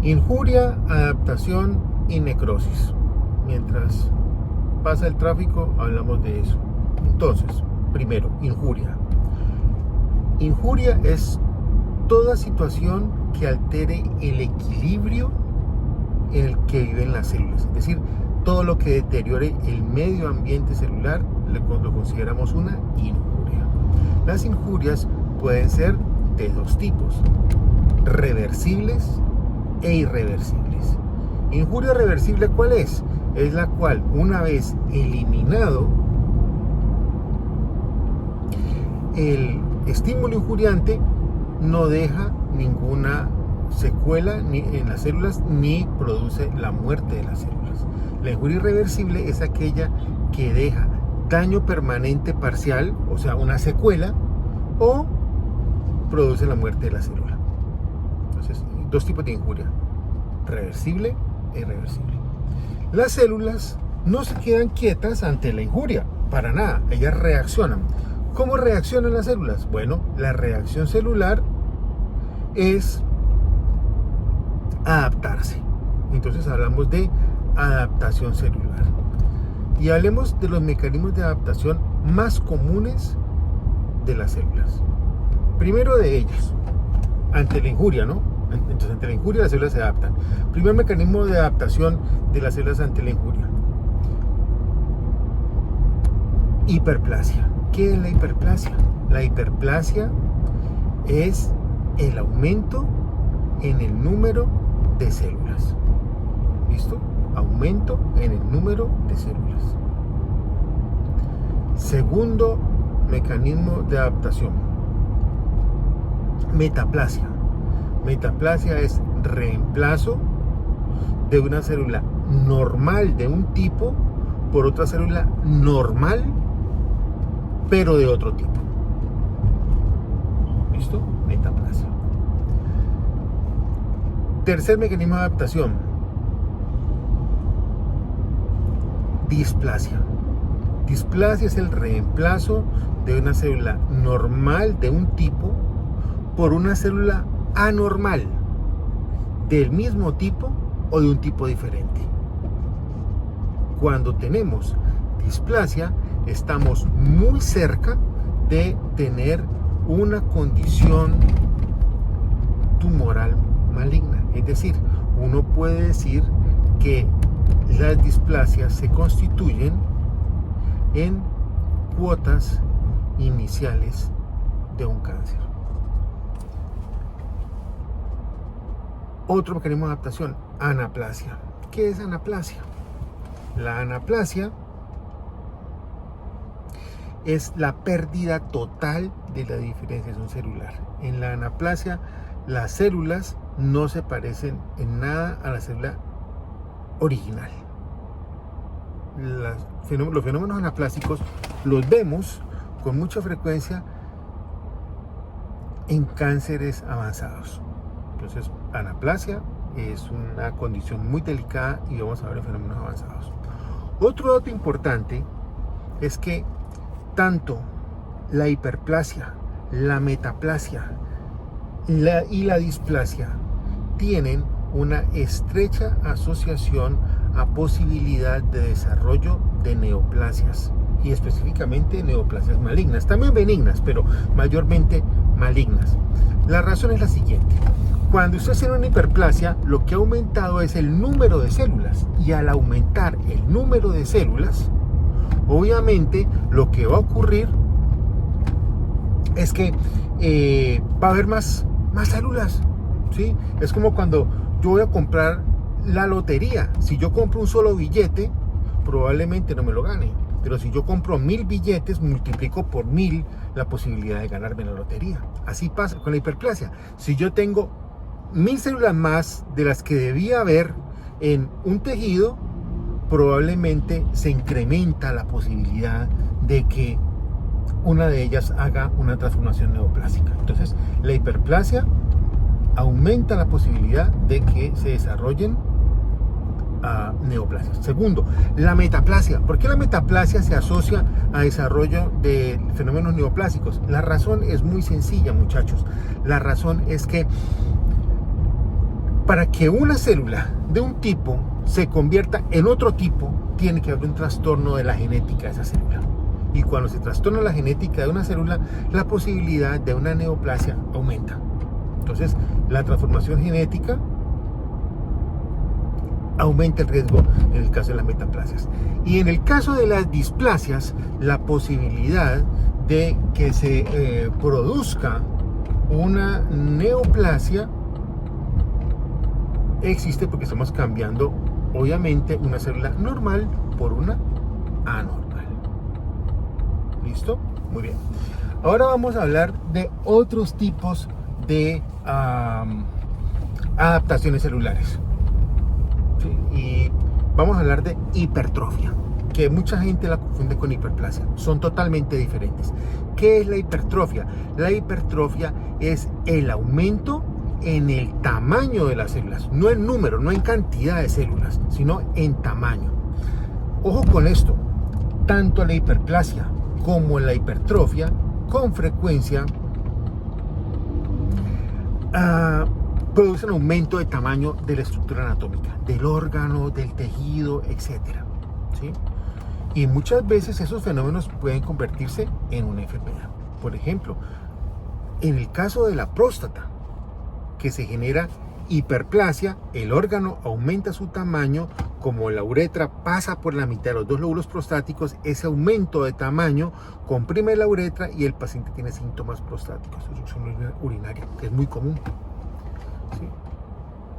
Injuria, adaptación y necrosis. Mientras pasa el tráfico, hablamos de eso. Entonces, primero, injuria. Injuria es toda situación que altere el equilibrio en el que viven las células. Es decir, todo lo que deteriore el medio ambiente celular lo consideramos una injuria. Las injurias pueden ser de dos tipos: reversibles e irreversibles. Injuria reversible, ¿cuál es? Es la cual, una vez eliminado el estímulo injuriante, no deja ninguna secuela ni en las células ni produce la muerte de las células. La injuria irreversible es aquella que deja daño permanente parcial, o sea, una secuela, o produce la muerte de la célula. Entonces, dos tipos de injuria: reversible e irreversible. Las células no se quedan quietas ante la injuria, para nada, ellas reaccionan. ¿Cómo reaccionan las células? Bueno, la reacción celular es adaptarse. Entonces hablamos de adaptación celular. Y hablemos de los mecanismos de adaptación más comunes de las células. Primero de ellos, ante la injuria, ¿no? Entonces, ante la injuria las células se adaptan. Primer mecanismo de adaptación de las células ante la injuria: hiperplasia. ¿Qué es la hiperplasia? La hiperplasia es el aumento en el número de células. ¿Listo? Aumento en el número de células. Segundo mecanismo de adaptación: metaplasia. Metaplasia es reemplazo de una célula normal de un tipo por otra célula normal pero de otro tipo. ¿Listo? Metaplasia. Tercer mecanismo de adaptación: displasia. Displasia es el reemplazo de una célula normal de un tipo por una célula anormal del mismo tipo o de un tipo diferente. Cuando tenemos displasia, estamos muy cerca de tener una condición tumoral maligna. Es decir, uno puede decir que las displasias se constituyen en cuotas iniciales de un cáncer. Otro mecanismo de adaptación: anaplasia. ¿Qué es anaplasia? La anaplasia es la pérdida total de la diferenciación celular. En la anaplasia, las células no se parecen en nada a la célula original. Los fenómenos anaplásicos los vemos con mucha frecuencia en cánceres avanzados. Entonces, anaplasia es una condición muy delicada y vamos a ver en fenómenos avanzados. Otro dato importante es que tanto la hiperplasia, la metaplasia y la displasia tienen una estrecha asociación a posibilidad de desarrollo de neoplasias, y específicamente neoplasias malignas, también benignas, pero mayormente malignas. La razón es la siguiente: cuando usted tiene una hiperplasia, lo que ha aumentado es el número de células, y al aumentar el número de células, obviamente lo que va a ocurrir es que va a haber más células, ¿sí? Es como cuando yo voy a comprar la lotería. Si yo compro un solo billete, probablemente no me lo gane, pero si yo compro 1000 billetes, multiplico por 1000 la posibilidad de ganarme la lotería. Así pasa con la hiperplasia. Si yo tengo 1000 células más de las que debía haber en un tejido, probablemente se incrementa la posibilidad de que una de ellas haga una transformación neoplásica. Entonces, la hiperplasia aumenta la posibilidad de que se desarrollen neoplasias. Segundo, la metaplasia. ¿Por qué la metaplasia se asocia a desarrollo de fenómenos neoplásicos? La razón es muy sencilla, muchachos. La razón es que Para que una célula de un tipo se convierta en otro tipo, tiene que haber un trastorno de la genética de esa célula. Y cuando se trastorna la genética de una célula, la posibilidad de una neoplasia aumenta. Entonces, la transformación genética aumenta el riesgo en el caso de las metaplasias. Y en el caso de las displasias, la posibilidad de que se produzca una neoplasia existe porque estamos cambiando, obviamente, una célula normal por una anormal. ¿Listo? Muy bien. Ahora vamos a hablar de otros tipos de adaptaciones celulares. ¿Sí? Y vamos a hablar de hipertrofia, que mucha gente la confunde con hiperplasia. Son totalmente diferentes. ¿Qué es la hipertrofia? La hipertrofia es el aumento en el tamaño de las células, no en número, no en cantidad de células, sino en tamaño. Ojo con esto, tanto la hiperplasia como la hipertrofia con frecuencia producen aumento de tamaño de la estructura anatómica, del órgano, del tejido, etc. ¿Sí? Y muchas veces esos fenómenos pueden convertirse en una enfermedad. Por ejemplo, en el caso de la próstata, que se genera hiperplasia, el órgano aumenta su tamaño, como la uretra pasa por la mitad de los dos lóbulos prostáticos, ese aumento de tamaño comprime la uretra y el paciente tiene síntomas prostáticos, obstrucción urinaria, que es muy común. ¿Sí?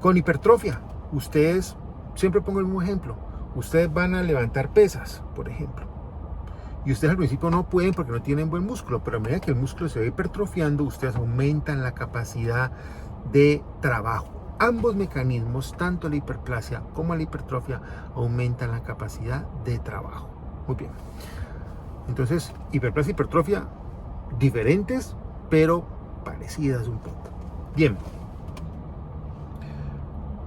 Con hipertrofia, ustedes, siempre pongo el mismo ejemplo, ustedes van a levantar pesas, por ejemplo, y ustedes al principio no pueden porque no tienen buen músculo, pero a medida que el músculo se va hipertrofiando, ustedes aumentan la capacidad de trabajo. Ambos mecanismos, tanto la hiperplasia como la hipertrofia, aumentan la capacidad de trabajo. Muy bien. Entonces, hiperplasia y hipertrofia diferentes, pero parecidas un poco. Bien.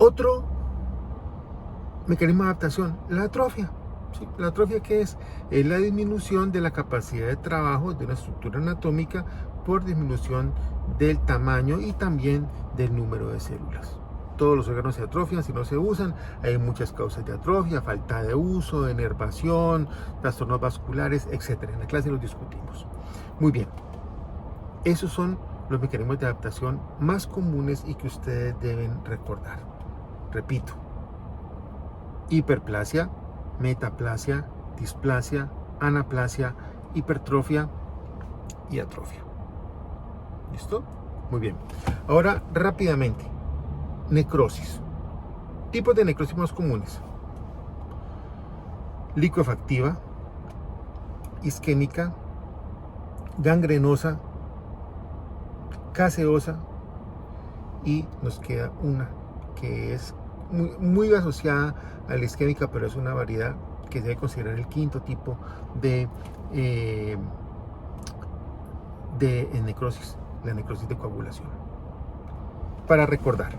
Otro mecanismo de adaptación, la atrofia. ¿Sí? La atrofia, ¿qué es? Es la disminución de la capacidad de trabajo de una estructura anatómica por disminución del tamaño y también del número de células. Todos los órganos se atrofian si no se usan. Hay muchas causas de atrofia, falta de uso, enervación, trastornos vasculares, etc. En la clase los discutimos. Muy bien. Esos son los mecanismos de adaptación más comunes y que ustedes deben recordar. Repito. Hiperplasia, metaplasia, displasia, anaplasia, hipertrofia y atrofia. ¿Listo? Muy bien. Ahora, rápidamente. Necrosis. Tipos de necrosis más comunes: licuefactiva, isquémica, gangrenosa, caseosa, y nos queda una que es muy asociada a la isquémica, pero es una variedad que se debe considerar el quinto tipo de necrosis, la necrosis de coagulación. Para recordar: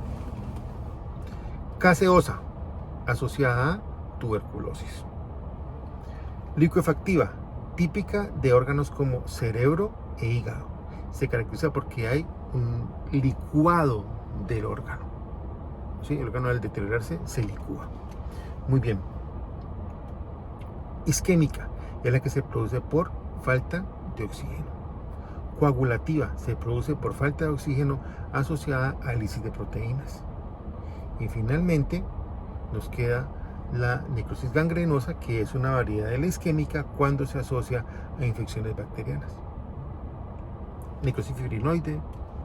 caseosa, asociada a tuberculosis. Licuefactiva, típica de órganos como cerebro e hígado. Se caracteriza porque hay un licuado del órgano. ¿Sí? El órgano, al deteriorarse, se licúa. Muy bien. Isquémica es la que se produce por falta de oxígeno. Coagulativa se produce por falta de oxígeno asociada a lisis de proteínas. Y finalmente nos queda la necrosis gangrenosa, que es una variedad de la isquémica cuando se asocia a infecciones bacterianas. Necrosis fibrinoide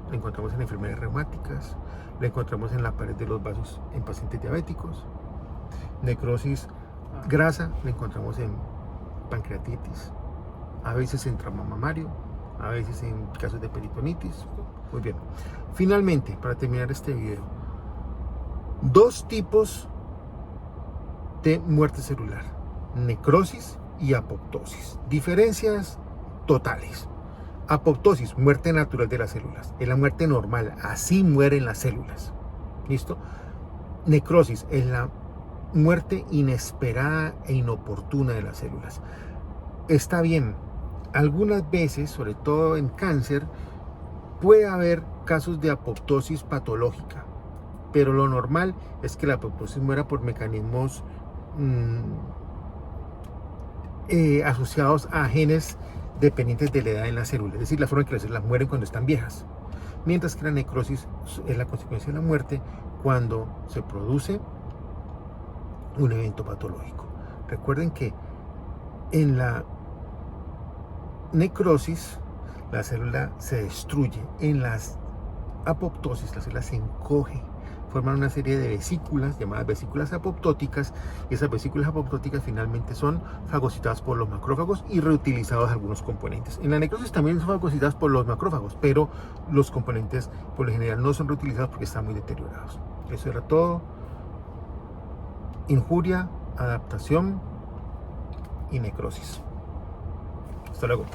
la encontramos en enfermedades reumáticas, la encontramos en la pared de los vasos en pacientes diabéticos. Necrosis grasa la encontramos en pancreatitis, a veces en trauma mamario, a veces en casos de peritonitis. Muy bien. Finalmente, para terminar este video, dos tipos de muerte celular: necrosis y apoptosis. Diferencias totales. Apoptosis, muerte natural de las células. Es la muerte normal, así mueren las células. ¿Listo? Necrosis es la muerte inesperada e inoportuna de las células. Está bien, algunas veces, sobre todo en cáncer, puede haber casos de apoptosis patológica. pero lo normal es que la apoptosis muera por mecanismos asociados a genes dependientes de la edad en la célula, es decir, la forma en que las células mueren cuando están viejas, mientras que la necrosis es la consecuencia de la muerte cuando se produce un evento patológico. Recuerden que en la necrosis la célula se destruye, en las apoptosis la célula se encoge, forman una serie de vesículas llamadas vesículas apoptóticas, y esas vesículas apoptóticas finalmente son fagocitadas por los macrófagos y reutilizados algunos componentes. En la necrosis también son fagocitadas por los macrófagos, pero los componentes por lo general no son reutilizados porque están muy deteriorados. Eso era todo. Injuria, adaptación y necrosis. Hasta luego.